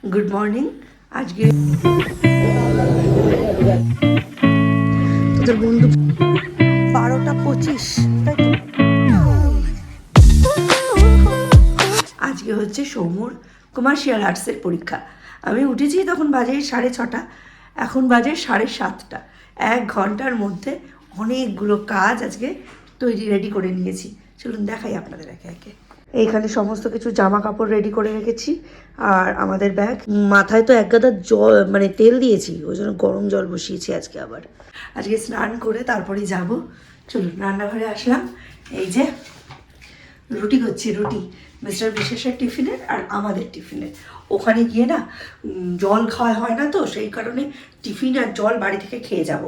Good morning. আজকে তোদের বন্ধু 12:25, তাই তো? আজকে হচ্ছে সৌমুর কমার্শিয়াল আর্টসের পরীক্ষা। আমি উঠেছি তখন বাজে 6:30, এখন বাজে 7:30। 1 ঘন্টার মধ্যে অনেকগুলো কাজ আজকে রেডি করে নিয়েছি। চলুন দেখাই আপনাদের একে একে। এইখানে সমস্ত কিছু জামা কাপড় রেডি করে রেখেছি, আর আমাদের ব্যাগ। মাথায় তো এক গাদা জল মানে তেল দিয়েছি, ওই জন্য গরম জল বসিয়েছি আজকে স্নান করে তারপরেই যাব। চলুন রান্নাঘরে আসলাম। এই যে রুটি করছি, রুটি মিস্টার বিশেষের টিফিনের আর আমাদের টিফিনের। ওখানে গিয়ে না জল খাওয়া হয় না, তো সেই কারণে টিফিন আর জল বাড়ি থেকে খেয়ে যাব।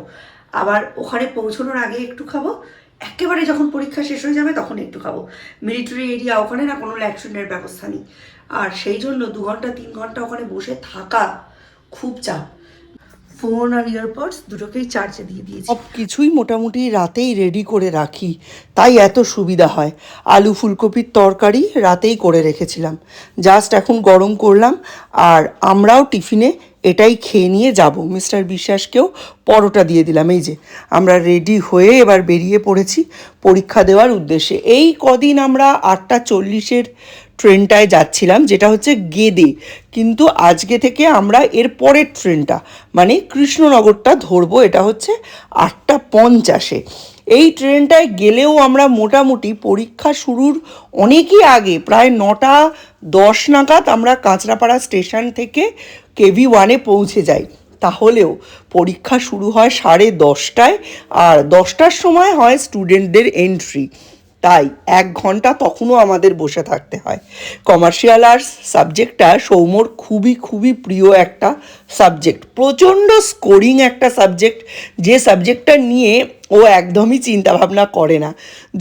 আবার ওখানে পৌঁছানোর আগে একটু খাবো, একেবারে যখন পরীক্ষা শেষ হয়ে যাবে তখন একটু খাবো। মিলিটারি এরিয়া, ওখানে না কোনো ল্যাট্রিনের ব্যবস্থা নেই, আর সেই জন্য 2 ঘন্টা 3 ঘন্টা ওখানে বসে থাকা খুব চাপ। ফোন আর ইয়ারপডস দুটোকেই চার্জে দিয়ে দিয়েছি। সব কিছুই মোটামুটি রাতেই রেডি করে রাখি, তাই এত সুবিধা হয়। আলু ফুলকপির তরকারি রাতেই করে রেখেছিলাম, জাস্ট এখন গরম করলাম। আর আমরাও টিফিনে এটাই খেয়ে নিয়ে যাব। মিস্টার বিশ্বাসকেও পরোটা দিয়ে দিলাম। এই যে আমরা রেডি হয়ে এবার বেরিয়ে পড়েছি পরীক্ষা দেওয়ার উদ্দেশ্যে। এই কদিন আমরা 8:40-এর ট্রেনটায় যাচ্ছিলাম, যেটা হচ্ছে গেদে, কিন্তু আজকে থেকে আমরা এর পরের ট্রেনটা মানে কৃষ্ণনগরটা ধরবো। এটা হচ্ছে 8:50-এ। এই ট্রেনটায় গেলেও আমরা মোটামুটি পরীক্ষা শুরুর অনেকই আগে, প্রায় 9:10 নাগাদ আমরা কাঁচরাপাড়া স্টেশন থেকে KV1-এ পৌঁছে যাই। তাহলেও পরীক্ষা শুরু হয় 10:30টায়, আর 10টার সময় হয় স্টুডেন্টদের এন্ট্রি। তাই 1 ঘন্টা তখনও আমাদের বসে থাকতে হয়। কমার্শিয়াল আর্টস সাবজেক্টটা সৌম্যর খুবই খুবই প্রিয় একটা সাবজেক্ট, প্রচণ্ড স্কোরিং একটা সাবজেক্ট, যে সাবজেক্টটা নিয়ে ও একদমই চিন্তাভাবনা করে না।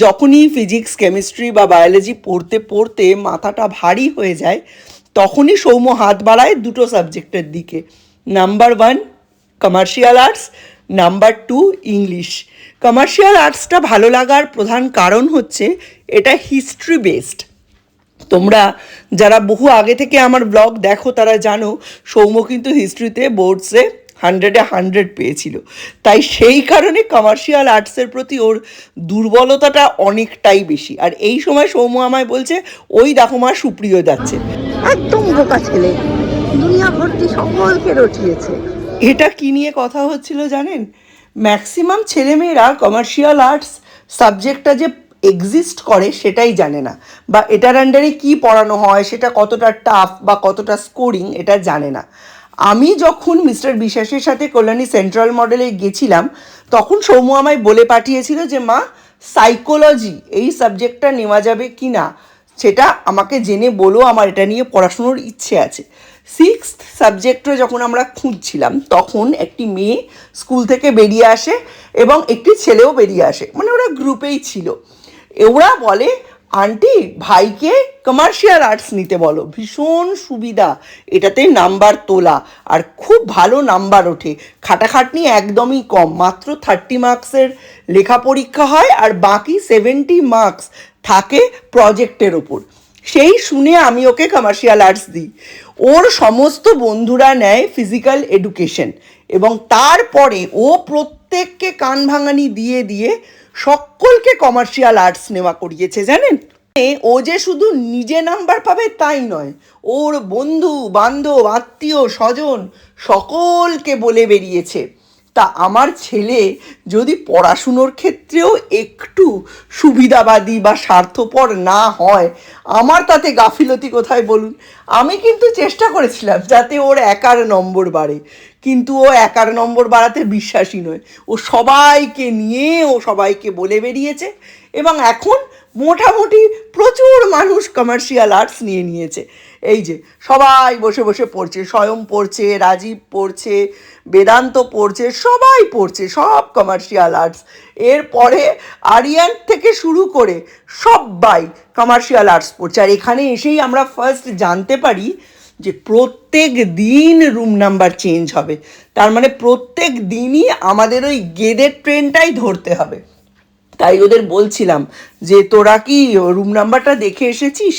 যখনই ফিজিক্স কেমিস্ট্রি বা বায়োলজি পড়তে পড়তে মাথাটা ভারী হয়ে যায়, তখনই সৌম্য হাত বাড়ায় দুটো সাবজেক্টের দিকে। Number 1 commercial arts, number 2 English. Commercial আর্টসটা ভালো লাগার প্রধান কারণ হচ্ছে এটা হিস্ট্রি বেসড। তোমরা যারা বহু আগে থেকে আমার ব্লগ দেখো তারা জানো সৌম্য কিন্তু হিস্ট্রিতে বোর্ডসে 100-এ 100 পেয়েছিল। তাই সেই কারণে কমার্শিয়াল আর্টসের প্রতি ওর দুর্বলতাটা অনেকটাই বেশি। আর এই সময় সৌম্য আমায় বলছে, ওই দেখো মা সুপ্রিয় যাচ্ছে। একদম বোকা ছেলে, দুনিয়া ভর্তি সকলকে রটিয়েছে। এটা কি নিয়ে কথা হচ্ছিল জানেন? ম্যাক্সিমাম ছেলেমেয়েরা কমার্শিয়াল আর্টস সাবজেক্টটা যে এক্সিস্ট করে সেটাই জানে না, বা এটার আন্ডারে কী পড়ানো হয়, সেটা কতটা টাফ বা কতটা স্কোরিং এটা জানে না। আমি যখন মিস্টার বিশ্বাসের সাথে কল্যাণী সেন্ট্রাল মডেলে গেছিলাম, তখন সৌম্য আমায় বলে পাঠিয়েছিল যে মা, সাইকোলজি এই সাবজেক্টটা নেওয়া যাবে কি না সেটা আমাকে জেনে বলো, আমার এটা নিয়ে পড়াশুনোর ইচ্ছে আছে। 6th সাবজেক্টে যখন আমরা খুঁজছিলাম, তখন একটি মেয়ে স্কুল থেকে বেরিয়ে আসে এবং একটি ছেলেও বেরিয়ে আসে, মানে ওরা গ্রুপেই ছিল। ওরা বলে, আন্টি ভাইকে কমার্শিয়াল আর্টস নিতে বলো, ভীষণ সুবিধা, এটাতে নাম্বার তোলা আর খুব ভালো নাম্বার ওঠে, খাটাখাটনি একদমই কম, মাত্র 30 মার্কসের লেখা পরীক্ষা হয় আর বাকি 70 মার্কস থাকে প্রজেক্টের ওপর। সেই শুনে আমি ওকে কমার্শিয়াল আর্টস দিই। ওর সমস্ত বন্ধুরা নেয় ফিজিক্যাল এডুকেশন, এবং তারপরে ও প্রত্যেককে কান ভাঙানি দিয়ে দিয়ে সকলকে কমার্শিয়াল আর্টস নেওয়া করিয়েছে জানেন। ও যে শুধু নিজে নাম্বার পাবে তাই নয়, ওর বন্ধু বান্ধব আত্মীয় স্বজন সকলকে বলে বেরিয়েছে। তা আমার ছেলে যদি পড়াশুনোর ক্ষেত্রেও একটু সুবিধাবাদী বা স্বার্থপর না হয়, আমার তাতে গাফিলতি কোথায় বলুন? আমি কিন্তু চেষ্টা করেছিলাম যাতে ওর একার নম্বর বাড়ে, কিন্তু ও একার নম্বর বাড়াতে বিশ্বাসী নয়। ও সবাইকে নিয়ে ও সবাইকে বলে বেরিয়েছে, এবং এখন মোটামুটি প্রচুর মানুষ কমার্শিয়াল আর্টস নিয়ে নিয়েছে। এই যে সবাই বসে বসে পড়ছে, স্বয়ং পড়ছে, রাজীব পড়ছে, বেদান্ত পড়ছে, সবাই পড়ছে, সব কমার্শিয়াল আর্টস। এরপরে আরিয়ান থেকে শুরু করে সবাই কমার্শিয়াল আর্টস পড়ছে। আর এখানে এসেই আমরা ফার্স্ট জানতে পারি যে প্রত্যেক দিন রুম নাম্বার চেঞ্জ হবে, তার মানে প্রত্যেক দিনই আমাদের ওই গেদের ট্রেনটাই ধরতে হবে। তাই ওদের বলছিলাম যে তোরা কি রুম নাম্বারটা দেখে এসেছিস?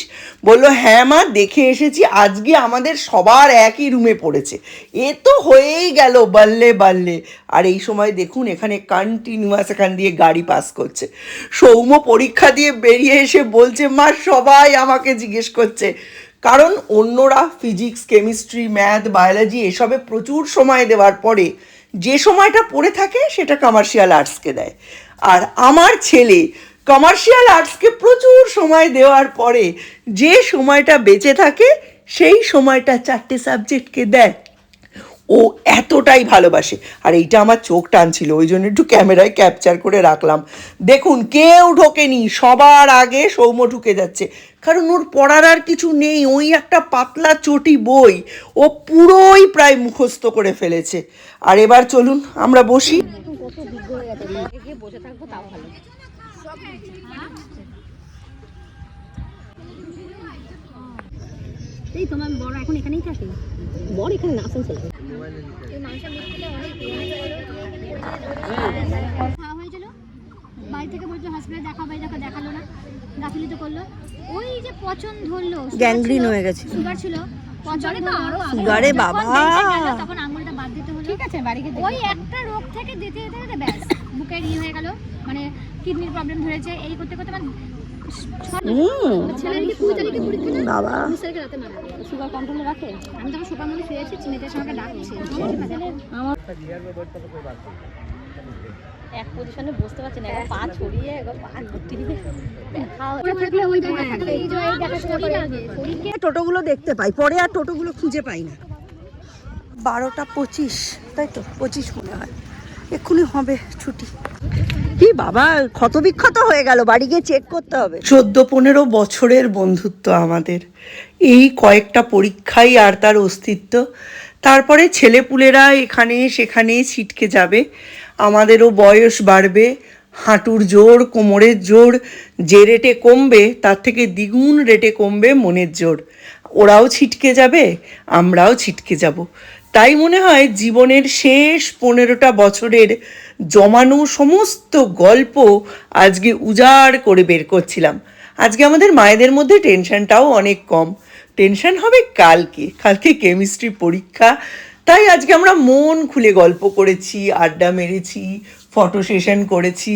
বললো হ্যাঁ মা দেখে এসেছি, আজকে আমাদের সবার একই রুমে পড়েছে। এ তো হয়েই গেল বাল্লে বাল্লে। আর এই সময় দেখুন এখানে কন্টিনিউয়াস এখান দিয়ে গাড়ি পাস করছে। সৌম্য পরীক্ষা দিয়ে বেরিয়ে এসে বলছে মা সবাই আমাকে জিজ্ঞেস করছে, কারণ অন্যরা ফিজিক্স, কেমিস্ট্রি, ম্যাথ, বায়োলজি এসবে প্রচুর সময় দেওয়ার পরে যে সময়টা পড়ে থাকে সেটা কমার্শিয়াল আর্টসকে দেয়। আর আমার ছেলে কমার্শিয়াল আর্টসকে প্রচুর সময় দেওয়ার পরে যে সময়টা বেঁচে থাকে সেই সময়টা 4টে সাবজেক্টকে দেয়। ও এতটাই ভালোবাসে। আর এইটা আমার চোখ টানছিল, ওই জন্য একটু ক্যামেরায় ক্যাপচার করে রাখলাম। দেখুন কেউ ঢোকেনি, সবার আগে সৌম্য ঢুকে যাচ্ছে, কারণ ওর পড়ার আর কিছু নেই। ওই একটা পাতলা চটি বই ও পুরোই প্রায় মুখস্থ করে ফেলেছে। আর এবার চলুন আমরা বসি। এই তোমার বড় এখন এখানেই থাকে, বড় এখানে না আসেন চলে খাওয়া হয়েছিল বাড়ি থেকে, বলছো হসপিটালে দেখা বাড়ি দেখা, দেখালো না, গাফিলিতে করলো। ওই যে পচন ধরলো, গ্যাংগ্রিন হয়ে গেছে, সুগার ছিল, পচন তো আরো সুগারে বাবা, তখন আঙুলটা বাদ দিতে হলো। ঠিক আছে বাড়িতে ওই একটা রোগ থেকে দিতে দিতে দিতে ব্যাস বুকের ইয়ে হয়ে গেল, মানে কিডনির প্রবলেম ধরেছে। এই করতে করতে মানে ছেলের কি 20 তারিখে পরীক্ষা না বাবা, 19 তারিখে রাতে মারা গেল। সুগার কন্ট্রোলে রাখে। আমি তখন সুগার মধ্যে শুয়েছি, চিনিতে সঙ্গে ডাকছে আমার এক পজিশনে বসতে পারছে না, একবার পা ছড়িয়ে একবার পা ঘুরতে দিবে। থাকলে ওই জায়গায় থাকলে এই জায়গায় দেখাশোনা করে শরীরকে। টোটোগুলো দেখতে পাই, পরে আর টোটোগুলো খুঁজে পাই না। 12টা 25, তাই তো 25 মনে হয়, এক্ষুনি হবে ছুটি। কি বাবা ক্ষত বিক্ষত হয়ে গেল, বাড়ি গিয়ে চেক করতে হবে। 14-15 বছরের বন্ধুত্ব আমাদের, এই কয়েকটা পরীক্ষাই আর তার অস্তিত্ব। তারপরে ছেলেপুলেরা এখানে সেখানে ছিটকে যাবে, আমাদেরও বয়স বাড়বে, হাঁটুর জোর, কোমরের জোর যে রেটে কমবে তার থেকে দ্বিগুণ রেটে কমবে মনের জোর। ওরাও ছিটকে যাবে, আমরাও ছিটকে যাব। তাই মনে হয় জীবনের শেষ 15টা বছরের জমানো সমস্ত গল্প আজকে উজাড় করে বের করছিলাম। আজকে আমাদের মায়েদের মধ্যে টেনশনটাও অনেক কম। টেনশন হবে কালকে কেমিস্ট্রি পরীক্ষা। তাই আজকে আমরা মন খুলে গল্প করেছি, আড্ডা মেরেছি, ফটো সেশন করেছি।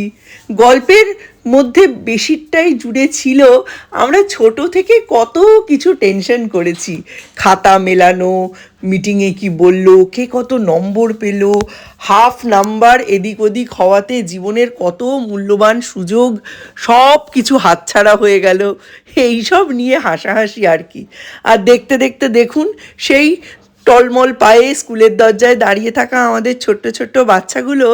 গল্পের মধ্যে বেশিরটাই জুড়ে ছিল আমরা ছোট থেকে কত কিছু টেনশন করেছি। খাতা মেলানো, মিটিংয়ে কি বললো, কে কত নম্বর পেল, হাফ নাম্বার এদিক ওদিক হওয়াতে জীবনের কত মূল্যবান সুযোগ সব কিছু হাতছাড়া হয়ে গেল, এইসব নিয়ে হাসাহাসি আর কি। আর দেখতে দেখতে দেখুন সেই টলমল পায়ে স্কুলের দরজায় দাঁড়িয়ে থাকা আমাদের ছোট্ট ছোট্ট বাচ্চাগুলো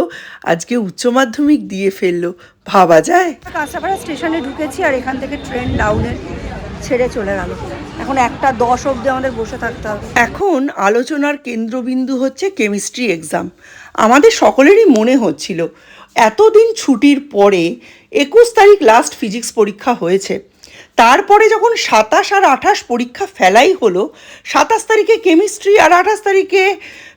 আজকে উচ্চ মাধ্যমিক দিয়ে ফেললো, ভাবা যায়। কাঁচরাপাড়া স্টেশনে ঢুকেছি আর এখান থেকে ট্রেন ডাউনের ছেড়ে চলে গেল। এখন 1:10 অবধি আমাদের বসে থাকতে হবে। এখন আলোচনার কেন্দ্রবিন্দু হচ্ছে কেমিস্ট্রি এক্সাম। আমাদের সকলেরই মনে হচ্ছিল এতদিন ছুটির পরে 21 তারিখ লাস্ট ফিজিক্স পরীক্ষা হয়েছে, তারপরে যখন 27 আর 28 পরীক্ষা ফেলাই হলো, 27 তারিখে কেমিস্ট্রি আর 28 তারিখে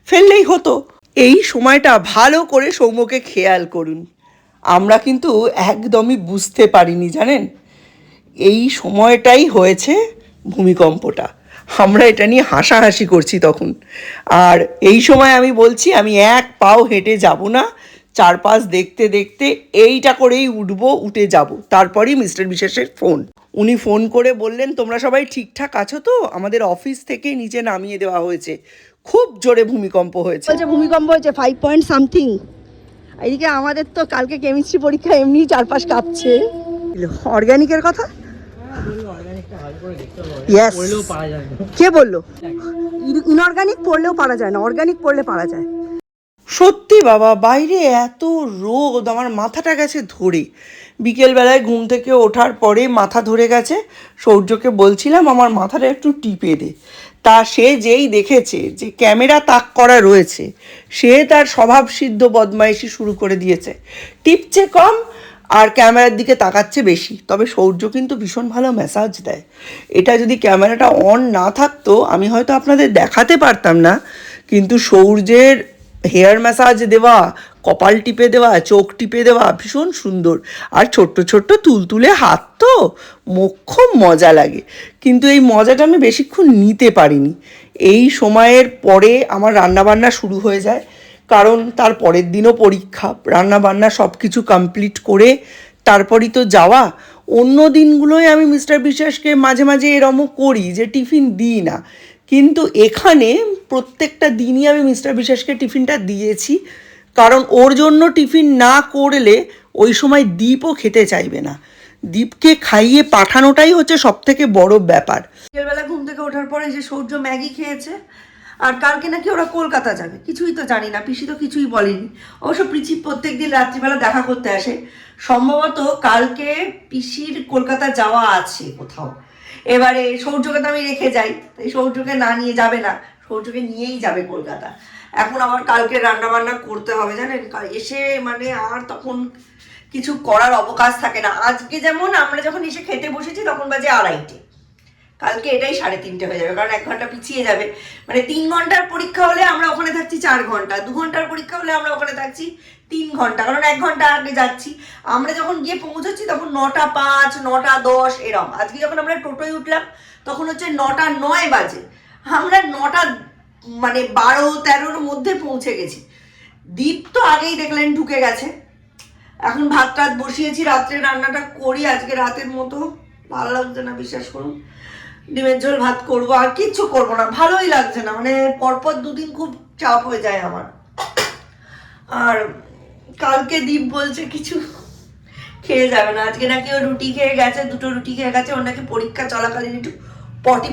ফেললেই হতো। এই সময়টা ভালো করে সৌম্যকে খেয়াল করুন, আমরা কিন্তু একদমই বুঝতে পারিনি জানেন। এই সময়টাই হয়েছে ভূমিকম্পটা, আমরা এটা নিয়ে হাসাহাসি করছি তখন। আর এই সময় আমি বলছি আমি এক পাও হেঁটে যাব না, চারপাশ দেখতে দেখতে এইটা করেই উঠে যাব। তারপরেই মিস্টার বিশ্বাসের ফোন, উনি ফোন করে বললেন তোমরা সবাই ঠিকঠাক আছো তো, আমাদের অফিস থেকে নিচে নামিয়ে দেওয়া হয়েছে, খুব জোরে ভূমিকম্প হয়েছে। ভূমিকম্প হয়েছে 5 পয়েন্ট সামথিং। এদিকে আমাদের তো কালকে কেমিস্ট্রি পরীক্ষা, এমনি চারপাশ কাঁপছে। অর্গানিকের কথা কে বললো? ইনঅর্গানিক পড়লেও পারা যায় না, অর্গানিক পড়লে পারা যায়। সত্যি বাবা, বাইরে এত রোদ, আমার মাথাটা গেছে ধরে। বিকেলবেলায় ঘুম থেকে ওঠার পরে মাথা ধরে গেছে, সৌর্যকে বলছিলাম আমার মাথাটা একটু টিপে দে। তা সে যেই দেখেছে যে ক্যামেরা তাক করা রয়েছে, সে তার স্বভাবসিদ্ধ বদমাইশি শুরু করে দিয়েছে, টিপছে কম আর ক্যামেরার দিকে তাকাচ্ছে বেশি। তবে সৌর্য কিন্তু ভীষণ ভালো ম্যাসাজ দেয়, এটা যদি ক্যামেরাটা অন না থাকতো আমি হয়তো আপনাদের দেখাতে পারতাম না, কিন্তু সৌর্যের হেয়ার ম্যাসাজ দেওয়া কপাল টিপে দেওয়া, চোখ টিপে দেওয়া, ভীষণ সুন্দর। আর ছোট্ট ছোট্ট তুলতুলে হাত, তো মোক্ষম মজা লাগে। কিন্তু এই মজাটা আমি বেশিক্ষণ নিতে পারিনি। এই সময়ের পরে আমার রান্নাবান্না শুরু হয়ে যায়, কারণ তার পরের দিনও পরীক্ষা। রান্নাবান্না সব কিছু কমপ্লিট করে তারপরই তো যাওয়া। অন্য দিনগুলোয় আমি মিস্টার বিশ্বাসকে মাঝে মাঝে এরমও করি যে টিফিন দিই না, কিন্তু এখানে প্রত্যেকটা দিনই আমি মিস্টার বিশ্বাসকে টিফিনটা দিয়েছি, কারণ ওর জন্য টিফিন না করলে ওই সময় দীপও খেতে চাইবে না। দীপকে খাইয়ে পাঠানোটাই হচ্ছে সবথেকে বড় ব্যাপার। বিকেলবেলা ঘুম থেকে ওঠার পরে যে সূর্য ম্যাগি খেয়েছে, আর কালকে নাকি ওরা কলকাতা যাবে, কিছুই তো জানি না, পিসি তো কিছুই বলেনি। অবশ্য পিসি প্রত্যেকদিন রাত্রিবেলা দেখা করতে আসে, সম্ভবত কালকে পিসির কলকাতা যাওয়া আছে কোথাও। এবারে সৌর্যকে তো আমি রেখে যাই, তাই সৌর্যকে না নিয়ে যাবে না, সৌর্যকে নিয়েই যাবে কলকাতা। এখন আমার কালকে রান্না বান্না করতে হবে জানেন, এসে মানে আর তখন কিছু করার অবকাশ থাকে না। আজকে যেমন আমরা যখন এসে খেতে বসেছি তখন বাজে 2:30, কালকে এটাই 3:30 হয়ে যাবে, কারণ 1 ঘন্টা পিছিয়ে যাবে। মানে 3 ঘন্টার পরীক্ষা হলে আমরা ওখানে থাকছি 4 ঘন্টা, 2 ঘন্টার পরীক্ষা হলে আমরা ওখানে থাকছি 3 ঘন্টা, কারণ 1 ঘন্টা আগে যাচ্ছি। আমরা যখন গিয়ে পৌঁছচ্ছি তখন 9:05, 9:10 এরম। আজকে যখন আমরা টোটোয় উঠলাম তখন হচ্ছে 9:09 বাজে। আমরা 12-13-র মধ্যে পৌঁছে গেছি। দীপ তো আগেই দেখলেন ঢুকে গেছে। এখন ভাত টাত বসিয়েছি, রাত্রে রান্নাটা করি। আজকে রাতের মতো ভালো লাগছে না, বিশ্বাস করুন। ডিমের ঝোল ভাত করবো, আর কিচ্ছু করবো না, ভালোই লাগছে না। মানে পরপর 2 দিন খুব চাপ হয়ে যায় আমার। আর কালকে দীপ বলছে কিছু খেয়ে যাবে না, আজকে নাকি ও রুটি খেয়ে গেছে, 2টো রুটি খেয়ে গেছে। ওর নাকি পরীক্ষা চলাকালীন একটু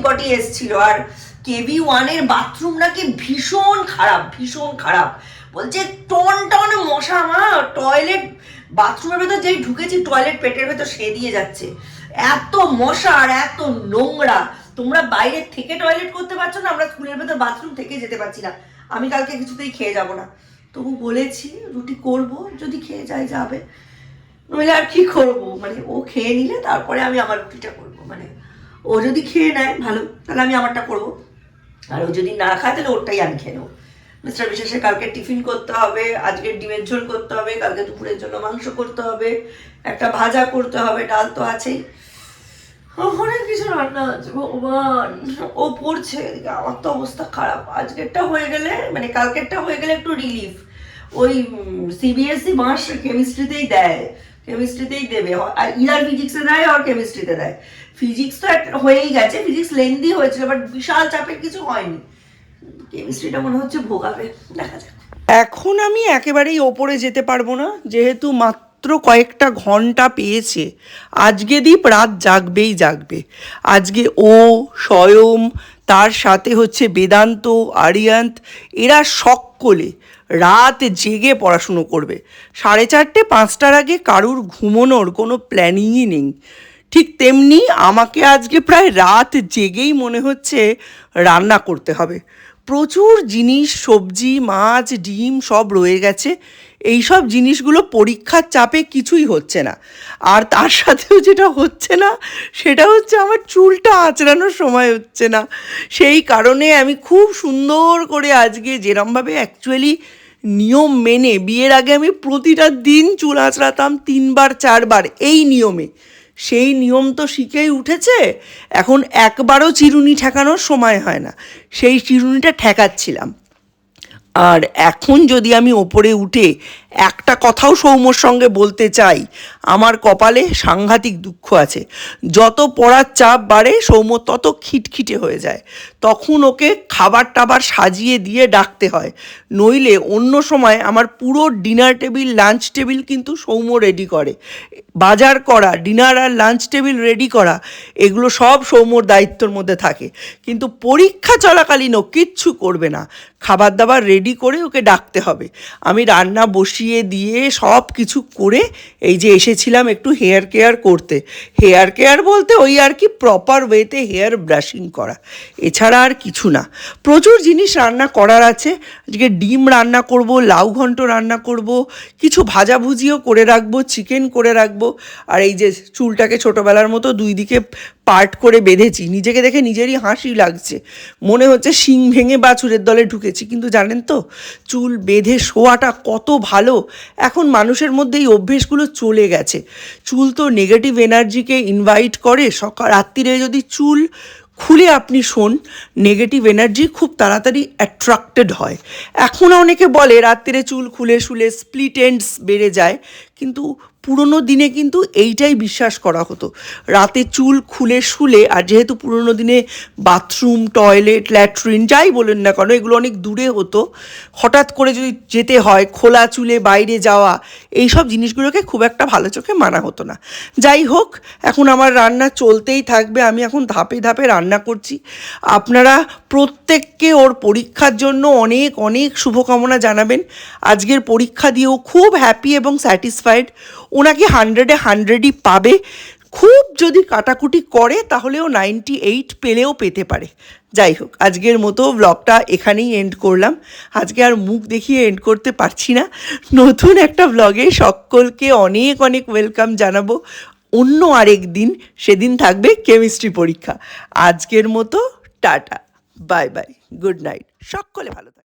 পটি এসছিল। আর KV1-এর বাথরুম নাকি ভীষণ খারাপ, ভীষণ খারাপ। বলছে টন মশা। আমার টয়লেট, বাথরুমের ভেতর যেই ঢুকেছি টয়লেট পেটের ভেতর সে দিয়ে যাচ্ছে। এত মশা আর এত নোংরা। তোমরা বাইরে থেকে টয়লেট করতে পারছো না, আমরা স্কুলের ভেতর বাথরুম থেকে যেতে পারছি না। আমি কালকে কিছুতেই খেয়ে যাব না, তবু বলেছি রুটি করব, যদি খেয়ে যায় যাবে, নইলে আর কি করবো। মানে ও খেয়ে নিলে তারপরে আমি আমার রুটিটা করবো। মানে ও যদি খেয়ে নেয় ভালো, তাহলে আমি আমারটা করবো, আর ও যদি না খায় তাহলে ওরটাই আমি খেয়ে নেবো। মিস্টার বিশেষে কালকে টিফিন করতে হবে, আজকে ডিমের ঝোল করতে হবে, কালকে দুপুরের জন্য মাংস করতে হবে, একটা ভাজা করতে হবে, ডাল তো আছেই, অনেক কিছু রান্না আছে। ভগবান, ও পড়ছে এদিকে, আমার তো অবস্থা খারাপ। আজকেরটা হয়ে গেলে, মানে কালকেরটা হয়ে গেলে একটু রিলিফ। ওই CBSE মাস কেমিস্ট্রিতেই দেয়, কেমিস্ট্রিতেই দেবে, আর ইরার ফিজিক্সে দেয় আর কেমিস্ট্রিতে দেয়। ফিজিক্স তো হয়েই গেছে, ফিজিক্স লেন্দি হয়েছিল, বাট বিশাল চাপের কিছু হয়নি। কেমিস্ট্রিটা মনে হচ্ছে ভোগাবে, দেখা যাক। এখন আমি একেবারেই ওপরে যেতে পারবো না, যেহেতু মাত্র কয়েকটা ঘন্টা পেয়েছে। আজকে দীপ রাত জাগবে। আজকে ও, স্বয়ং, তার সাথে হচ্ছে বেদান্ত, আরিয়ান্ত, এরা সকলে রাত জেগে পড়াশুনো করবে। 4:30, 5টার আগে কারুর ঘুমোনোর কোনো প্ল্যানিংই নেই। ঠিক তেমনি আমাকে আজকে প্রায় রাত জেগেই মনে হচ্ছে রান্না করতে হবে। প্রচুর জিনিস, সবজি, মাছ, ডিম সব রয়ে গেছে। এই সব জিনিসগুলো পরীক্ষার চাপে কিছুই হচ্ছে না। আর তার সাথেও যেটা হচ্ছে না সেটা হচ্ছে আমার চুলটা আঁচড়ানোর সময় হচ্ছে না। সেই কারণে আমি খুব সুন্দর করে আজকে যেরমভাবে অ্যাকচুয়ালি নিয়ম মেনে, বিয়ের আগে আমি প্রতিটা দিন চুল আঁচড়াতাম 3বার 4বার এই নিয়মে, সেই নিয়ম তো শিখেই উঠেছে। এখন একবারও চিরুনি ঠেকানোর সময় হয় না, সেই চিরুনিটা ঠেকাচ্ছিলাম। আর এখন যদি আমি ওপরে উঠে একটা কথাও সৌম্যর সঙ্গে বলতে চাই, আমার কপালে সাংঘাতিক দুঃখ আছে। যত পড়ার চাপ বাড়ে সৌম্য তত খিটখিটে হয়ে যায়, তখন ওকে খাবার টাবার সাজিয়ে দিয়ে ডাকতে হয়। নইলে অন্য সময় আমার পুরো ডিনার টেবিল, লাঞ্চ টেবিল কিন্তু সৌম্য রেডি করে। বাজার করা, ডিনার আর লাঞ্চ টেবিল রেডি করা, এগুলো সব সৌম্যর দায়িত্বর মধ্যে থাকে। কিন্তু পরীক্ষা চলাকালীনও কিচ্ছু করবে না, খাবার দাবার রেডি করে ওকে ডাকতে হবে। আমি রান্না বসিয়ে দিয়ে সব কিছু করে এই যে এসেছিলাম একটু হেয়ার কেয়ার করতে। হেয়ার কেয়ার বলতে ওই আর কি প্রপার ওয়েতে হেয়ার ব্রাশিং করা, এছাড়া আর কিছু না। প্রচুর জিনিস রান্না করার আছে। আজকে ডিম রান্না করব, লাউ ঘন্ট রান্না করব, কিছু ভাজাভুজিও করে রাখবো, চিকেন করে রাখবো। আর এই যে চুলটাকে ছোটোবেলার মতো 2 দিকে পার্ট করে বেঁধেছি, নিজেকে দেখে নিজেরই হাসি লাগছে, মনে হচ্ছে শিং ভেঙে বাছুরের দলে ঢুকেছি। কিন্তু জানেন তো, চুল বেঁধে শোয়াটা কত ভালো। এখন মানুষের মধ্যে এই অভ্যেসগুলো চলে গেছে। চুল তো নেগেটিভ এনার্জিকে ইনভাইট করে। রাত্রিরে যদি চুল খুলে আপনি শোন, নেগেটিভ এনার্জি খুব তাড়াতাড়ি অ্যাট্রাক্টেড হয়। এখন অনেকে বলে রাত্রিরে চুল খুলে শুলে স্প্লিট এন্ডস বেড়ে যায়, কিন্তু পুরোনো দিনে কিন্তু এইটাই বিশ্বাস করা হতো। রাতে চুল খুলে শুলে, আর যেহেতু পুরোনো দিনে বাথরুম, টয়লেট, ল্যাট্রিন যাই বলেন না কেন এগুলো অনেক দূরে হতো, হঠাৎ করে যদি যেতে হয় খোলা চুলে বাইরে যাওয়া, এইসব জিনিসগুলোকে খুব একটা ভালো চোখে মানা হতো না। যাই হোক, এখন আমার রান্না চলতেই থাকবে। আমি এখন ধাপে ধাপে রান্না করছি। আপনারা প্রত্যেককে ওর পরীক্ষার জন্য অনেক অনেক শুভকামনা জানাবেন। আজকের পরীক্ষা দিয়েও খুব হ্যাপি এবং স্যাটিসফাইড। ওনাকে 100-এ 100ই পাবে। খুব যদি কাটাকুটি করে তাহলেও 98 পেলেও পেতে পারে। যাই হোক, আজকের মতো ব্লগটা এখানেই এন্ড করলাম। আজকে আর মুখ দেখিয়ে এন্ড করতে পারছি না। নতুন একটা ব্লগে সকলকে অনেক অনেক ওয়েলকাম জানাবো অন্য আরেক দিন। সেদিন থাকবে কেমিস্ট্রি পরীক্ষা। আজকের মতো tata, bye bye, good night, সকলে ভালো থাকবে।